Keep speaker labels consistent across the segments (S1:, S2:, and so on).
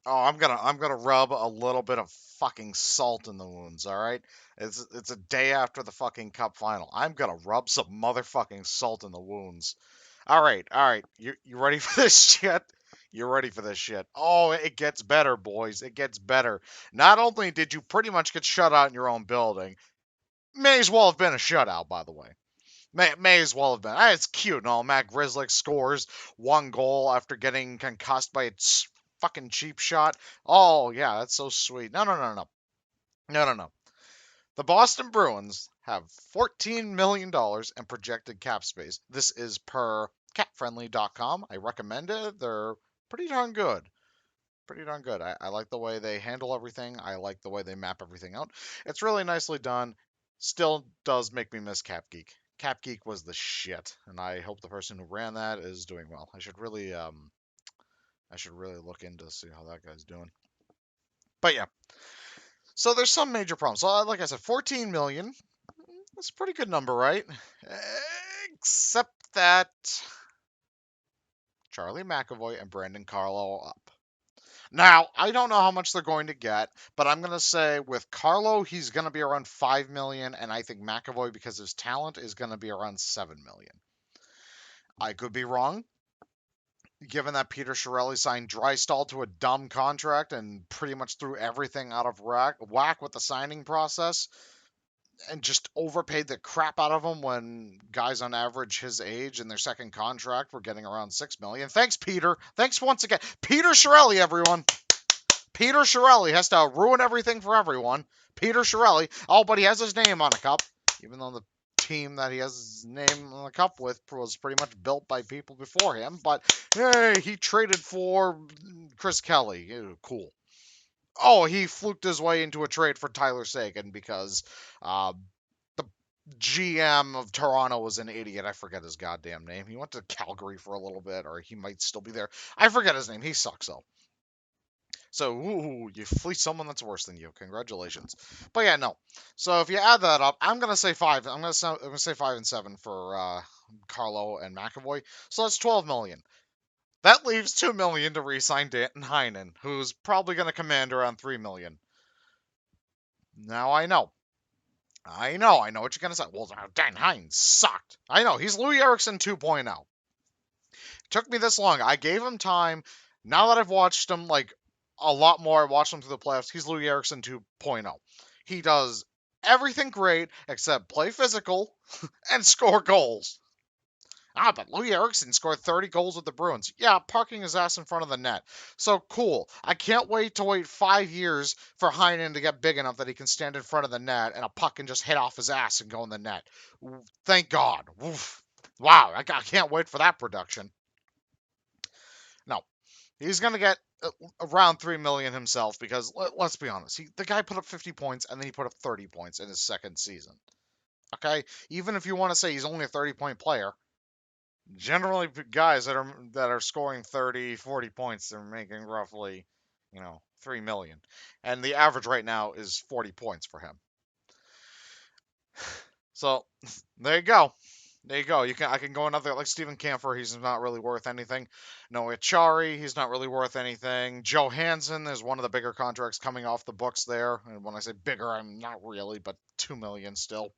S1: Oh, I'm gonna rub a little bit of fucking salt in the wounds, all right? It's a day after the fucking cup final. I'm gonna rub some motherfucking salt in the wounds. All right. You ready for this shit? You ready for this shit? Oh, it gets better, boys. It gets better. Not only did you pretty much get shut out in your own building, may as well have been a shutout, by the way. May as well have been. It's cute and all. Matt Grizzlick scores 1 goal after getting concussed by a fucking cheap shot. Oh, yeah, that's so sweet. No. No, no, no. The Boston Bruins have $14 million in projected cap space. This is per capfriendly.com. I recommend it. They're pretty darn good. Pretty darn good. I like the way they handle everything. I like the way they map everything out. It's really nicely done. Still does make me miss Cap Geek. Cap Geek was the shit, and I hope the person who ran that is doing well. I should really look into see how that guy's doing. But yeah, so there's some major problems. So like I said, 14 million. That's a pretty good number, right? Except that Charlie McAvoy and Brandon Carlo up. Now, I don't know how much they're going to get, but I'm going to say with Carlo, he's going to be around 5 million, and I think McAvoy, because of his talent, is going to be around 7 million. I could be wrong, given that Peter Chiarelli signed Drysdale to a dumb contract and pretty much threw everything out of whack with the signing process and just overpaid the crap out of him when guys on average his age in their second contract were getting around 6 million. Thanks, Peter. Thanks once again. Peter Chiarelli, everyone. Peter Chiarelli has to ruin everything for everyone. Peter Chiarelli. Oh, but he has his name on a cup, even though the team that he has his name on the cup with was pretty much built by people before him. But hey, he traded for Chris Kelly. Ew, cool. Oh, he fluked his way into a trade for Tyler Seguin because the GM of Toronto was an idiot. I forget his goddamn name. He went to Calgary for a little bit, or he might still be there. I forget his name. He sucks, though. So, ooh, you fleeced someone that's worse than you. Congratulations. But yeah, no. So if you add that up, I'm gonna say five. I'm gonna say 5 and 7 for Carlo and McAvoy. So that's 12 million. That leaves 2 million to re-sign Danton Heinen, who's probably gonna command around 3 million. Now I know what you're gonna say. Well, Dan Heinen sucked. I know he's Louis Erickson 2.0. Took me this long. I gave him time. Now that I've watched him like a lot more, I watched him through the playoffs. He's Louis Erickson 2.0. He does everything great except play physical and score goals. Ah, but Louis Erickson scored 30 goals with the Bruins. Yeah, parking his ass in front of the net. So cool. I can't wait 5 years for Heinen to get big enough that he can stand in front of the net and a puck can just hit off his ass and go in the net. Thank God. Oof. Wow, I can't wait for that production. No, he's gonna get around 3 million himself because let's be honest, the guy put up 50 points and then he put up 30 points in his second season. Okay, even if you want to say he's only a 30-point player, generally guys that are scoring 30, 40 points, they're making roughly, 3 million, and the average right now is 40 points for him. So there you go. There you go. I can go another like Steven Camphor. He's not really worth anything. Noah Chari. He's not really worth anything. Joe Hansen is one of the bigger contracts coming off the books there. And when I say bigger, I'm not really, but 2 million still.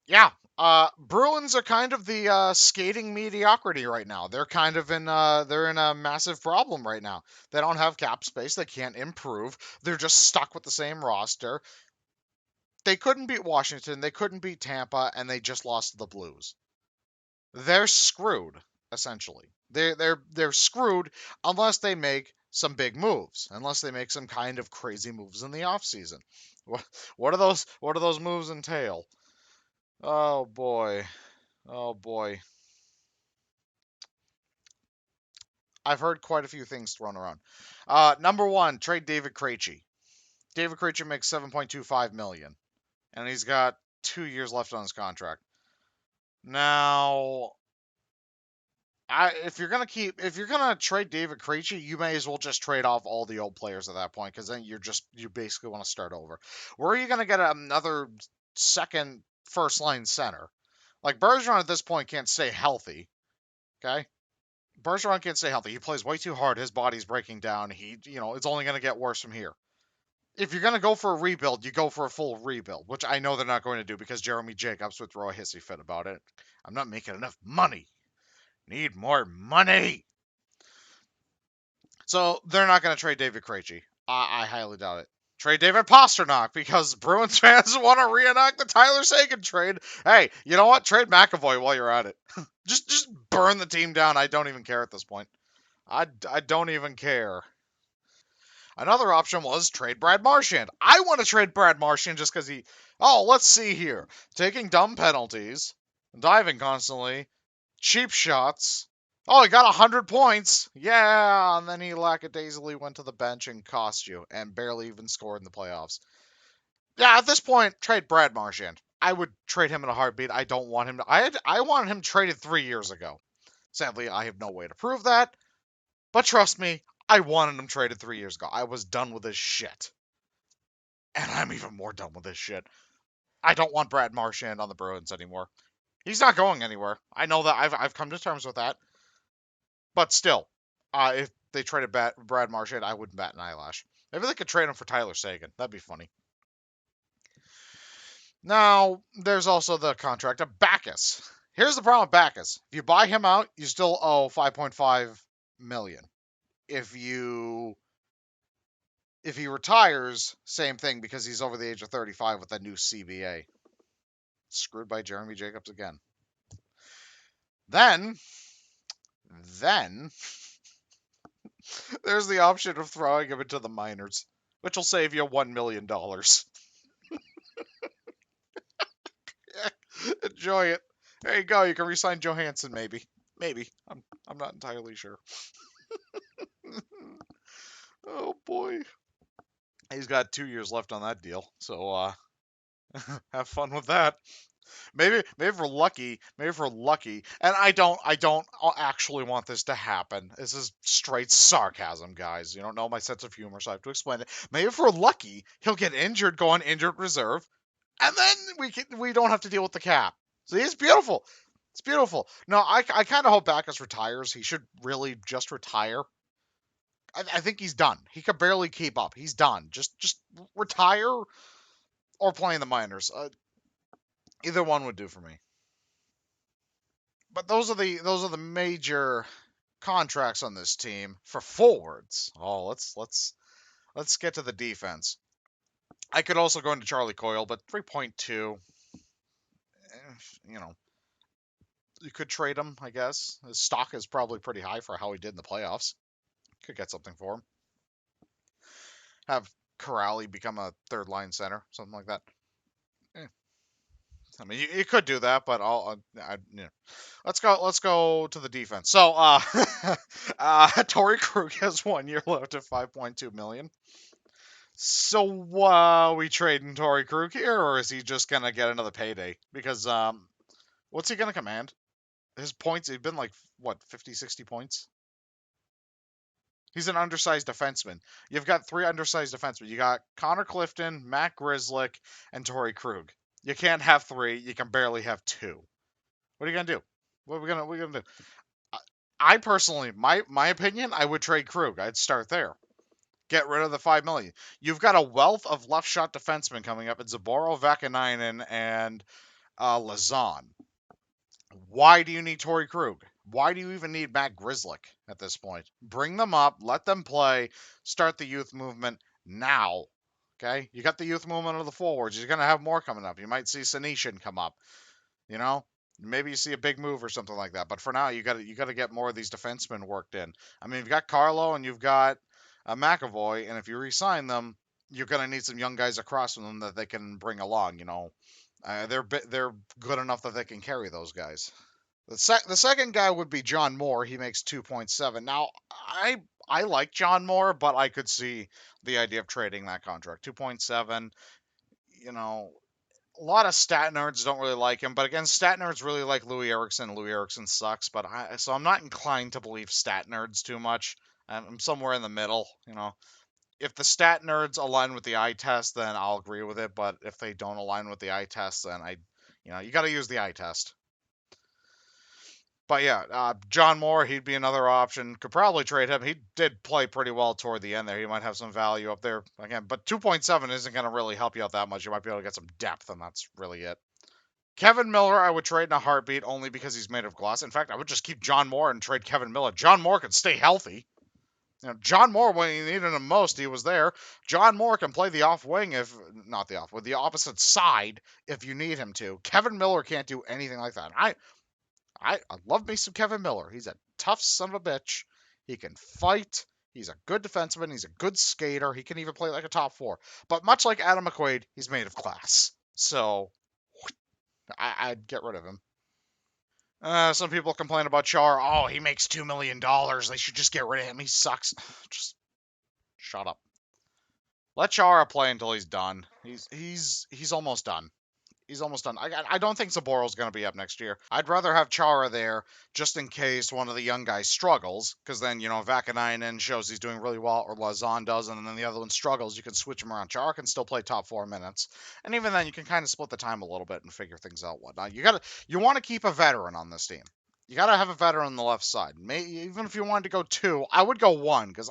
S1: Yeah. Bruins are kind of the skating mediocrity right now. They're kind of they're in a massive problem right now. They don't have cap space. They can't improve. They're just stuck with the same roster. They couldn't beat Washington. They couldn't beat Tampa, and they just lost to the Blues. They're screwed essentially. They're screwed unless they make some big moves, unless they make some kind of crazy moves in the offseason. What do those moves entail? Oh boy. Oh boy. I've heard quite a few things thrown around. Number one, trade David Krejci. David Krejci makes 7.25 million, and he's got 2 years left on his contract. Now, if you're gonna trade David Krejci, you may as well just trade off all the old players at that point, because then you basically want to start over. Where are you gonna get another second first line center? Like Bergeron at this point can't stay healthy. Okay, Bergeron can't stay healthy. He plays way too hard. His body's breaking down. It's only going to get worse from here. If you're going to go for a rebuild, you go for a full rebuild, which I know they're not going to do because Jeremy Jacobs would throw a hissy fit about it. I'm not making enough money. Need more money. So they're not going to trade David Krejci. I highly doubt it. Trade David Pastrnak because Bruins fans want to reenact the Tyler Seguin trade. Hey, you know what? Trade McAvoy while you're at it. just burn the team down. I don't even care at this point. I don't even care. Another option was trade Brad Marchand. I want to trade Brad Marchand just because he. Oh, let's see here. Taking dumb penalties, diving constantly, cheap shots. Oh, he got 100 points. Yeah, and then he lackadaisically went to the bench and cost you and barely even scored in the playoffs. Yeah, at this point, trade Brad Marchand. I would trade him in a heartbeat. I don't want him to. I wanted him traded 3 years ago. Sadly, I have no way to prove that. But trust me, I wanted him traded 3 years ago. I was done with this shit. And I'm even more done with this shit. I don't want Brad Marchand on the Bruins anymore. He's not going anywhere. I know that. I've come to terms with that. But still, if they traded Brad Marchand, I wouldn't bat an eyelash. Maybe they could trade him for Tyler Seguin. That'd be funny. Now, there's also the contract of Backes. Here's the problem with Backes. If you buy him out, you still owe $5.5 million. If he retires, same thing because he's over the age of 35 with a new CBA. Screwed by Jeremy Jacobs again. Then there's the option of throwing him into the minors, which will save you $1 million. Enjoy it. There you go. You can re-sign Johansson, maybe. Maybe. I'm not entirely sure. Oh boy. He's got 2 years left on that deal, so have fun with that. Maybe if we're lucky, and I don't actually want this to happen. This is straight sarcasm, guys. You don't know my sense of humor, so I have to explain it. Maybe if we're lucky, he'll get injured, go on injured reserve, and then we don't have to deal with the cap. See, it's beautiful. It's beautiful. No, I kind of hope Backus retires. He should really just retire. I think he's done. He could barely keep up. He's done. Just retire or play in the minors. Either one would do for me. But those are the major contracts on this team for forwards. Oh, let's get to the defense. I could also go into Charlie Coyle, but 3.2. You know, you could trade him, I guess. His stock is probably pretty high for how he did in the playoffs. Could get something for him. Have Corrali become a third line center, something like that. I mean, you could do that, but let's go to the defense. So, Torrey Krug has 1 year left at $5.2 million. So, we trading Torrey Krug here, or is he just gonna get another payday? Because what's he gonna command? His points, he's been like what 50, 60 points. He's an undersized defenseman. You've got 3 undersized defensemen. You got Connor Clifton, Matt Grzelcyk, and Torrey Krug. You can't have 3. You can barely have 2. What are you gonna do? What are we gonna do? I personally, my opinion, I would trade Krug. I'd start there. Get rid of the $5 million. You've got a wealth of left shot defensemen coming up in Zaboro, Vakanainen, and Lazan. Why do you need Torrey Krug? Why do you even need Matt Grzelcyk at this point? Bring them up, let them play, start the youth movement now. Okay, you got the youth movement of the forwards. You're gonna have more coming up. You might see Senishin come up. You know, maybe you see a big move or something like that. But for now, you got to get more of these defensemen worked in. I mean, you've got Carlo and you've got McAvoy, and if you re-sign them, you're gonna need some young guys across from them that they can bring along. You know, they're good enough that they can carry those guys. The second guy would be John Moore. He makes 2.7. Now, I like John Moore, but I could see the idea of trading that contract. 2.7, you know, a lot of stat nerds don't really like him, but again, stat nerds really like Louis Eriksson. Louis Eriksson sucks, but so I'm not inclined to believe stat nerds too much. I'm somewhere in the middle, you know. If the stat nerds align with the eye test, then I'll agree with it, but if they don't align with the eye test, then you got to use the eye test. But yeah, John Moore, he'd be another option. Could probably trade him. He did play pretty well toward the end there. He might have some value up there again. But 2.7 isn't going to really help you out that much. You might be able to get some depth, and that's really it. Kevin Miller, I would trade in a heartbeat only because he's made of glass. In fact, I would just keep John Moore and trade Kevin Miller. John Moore can stay healthy. John Moore, when you needed him most, he was there. John Moore can play the off wing, if not the off, with the opposite side if you need him to. Kevin Miller can't do anything like that. I love me some Kevin Miller. He's a tough son of a bitch. He can fight. He's a good defenseman. He's a good skater. He can even play like a top four. But much like Adam McQuaid, he's made of glass. So I'd get rid of him. Some people complain about Char. Oh, he makes $2 million. They should just get rid of him. He sucks. Just shut up. Let Chara play until he's done. He's almost done. He's almost done. I don't think Zaborov's going to be up next year. I'd rather have Chara there just in case one of the young guys struggles, because then, Vakanainen shows he's doing really well, or Lazan does, and then the other one struggles. You can switch him around. Chara can still play top 4 minutes, and even then, you can kind of split the time a little bit and figure things out. Whatnot. You want to keep a veteran on this team. You got to have a veteran on the left side. Even if you wanted to go 2, I would go 1, because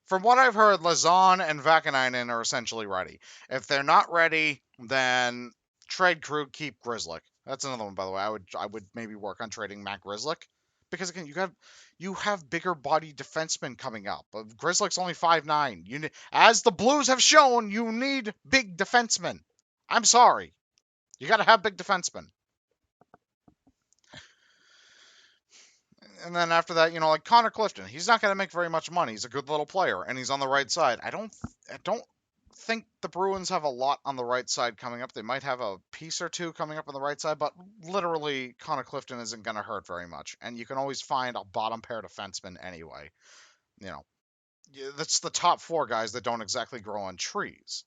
S1: from what I've heard, Lazan and Vakanainen are essentially ready. If they're not ready, then trade Krug, keep Grzelcyk. That's another one, by the way. I would maybe work on trading Matt Grzelcyk, because again, you have bigger body defensemen coming up. Grzelcyk's only 5'9". As the Blues have shown, you need big defensemen. I'm sorry, you got to have big defensemen. And then after that, like Connor Clifton, he's not going to make very much money. He's a good little player, and he's on the right side. I don't think the Bruins have a lot on the right side coming up. They might have a piece or two coming up on the right side, but literally Connor Clifton isn't going to hurt very much. And you can always find a bottom pair defenseman anyway. That's the top 4 guys that don't exactly grow on trees.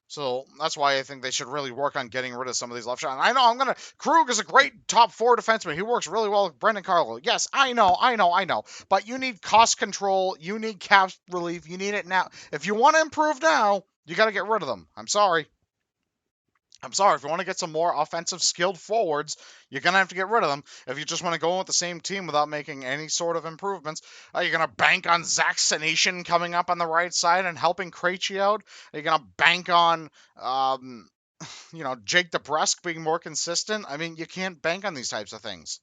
S1: So that's why I think they should really work on getting rid of some of these left shots. I know Krug is a great top 4 defenseman. He works really well with Brendan Carlo. Yes, I know. But you need cost control. You need cap relief. You need it now. If you want to improve now, you got to get rid of them. I'm sorry. If you want to get some more offensive skilled forwards, you're going to have to get rid of them. If you just want to go with the same team without making any sort of improvements, are you going to bank on Zach Senyshyn coming up on the right side and helping Krejci out? Are you going to bank on, Jake DeBrusk being more consistent? I mean, you can't bank on these types of things.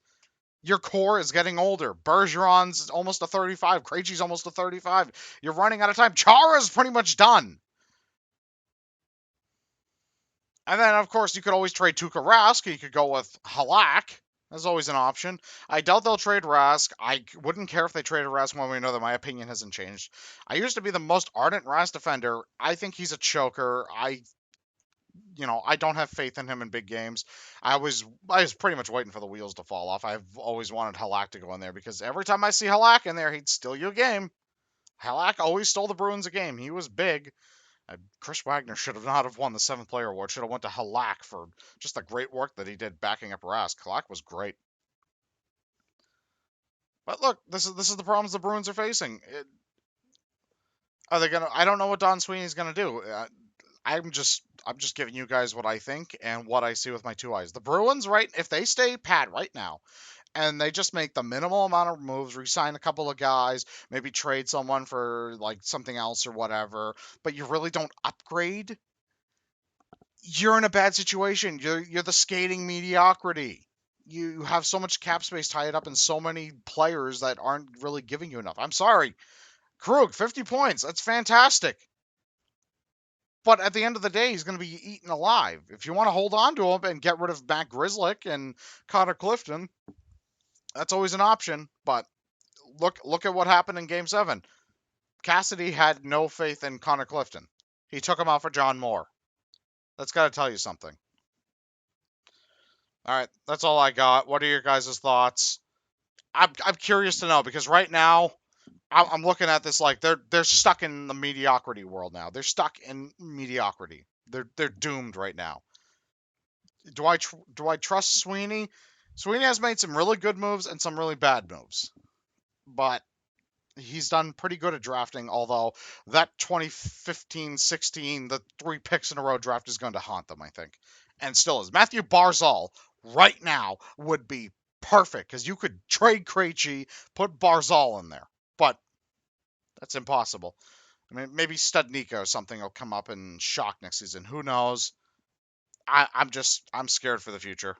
S1: Your core is getting older. Bergeron's almost a 35. Krejci's almost a 35. You're running out of time. Chara's pretty much done. And then, of course, you could always trade Tuukka Rask. You could go with Halak. That's always an option. I doubt they'll trade Rask. I wouldn't care if they traded Rask one way or another. My opinion hasn't changed. I used to be the most ardent Rask defender. I think he's a choker. I don't have faith in him in big games. I was pretty much waiting for the wheels to fall off. I've always wanted Halak to go in there because every time I see Halak in there, he'd steal you a game. Halak always stole the Bruins a game. He was big. Chris Wagner should have not have won the 7th Player Award. Should have went to Halak for just the great work that he did backing up Rask. Halak was great. But look, this is the problems the Bruins are facing. Are they gonna? I don't know what Don Sweeney's gonna do. I'm just giving you guys what I think and what I see with my 2 eyes. The Bruins, right? If they stay pat right now, and they just make the minimal amount of moves, re-sign a couple of guys, maybe trade someone for like something else or whatever, but you really don't upgrade, you're in a bad situation. You're the skating mediocrity. You have so much cap space tied up in so many players that aren't really giving you enough. I'm sorry. Krug, 50 points. That's fantastic. But at the end of the day, he's going to be eaten alive. If you want to hold on to him and get rid of Matt Grzelcyk and Connor Clifton, that's always an option. But look at what happened in Game 7. Cassidy had no faith in Connor Clifton. He took him out for John Moore. That's got to tell you something. All right, that's all I got. What are your guys' thoughts? I'm curious to know because right now I'm looking at this like they're stuck in the mediocrity world now. They're stuck in mediocrity. They're doomed right now. Do I trust Sweeney? Sweeney has made some really good moves and some really bad moves, but he's done pretty good at drafting. Although that 2015-16, the 3 picks in a row draft is going to haunt them, I think, and still is. Matthew Barzal right now would be perfect because you could trade Krejci, put Barzal in there, but that's impossible. I mean, maybe Studnicka or something will come up and shock next season. Who knows? I'm scared for the future.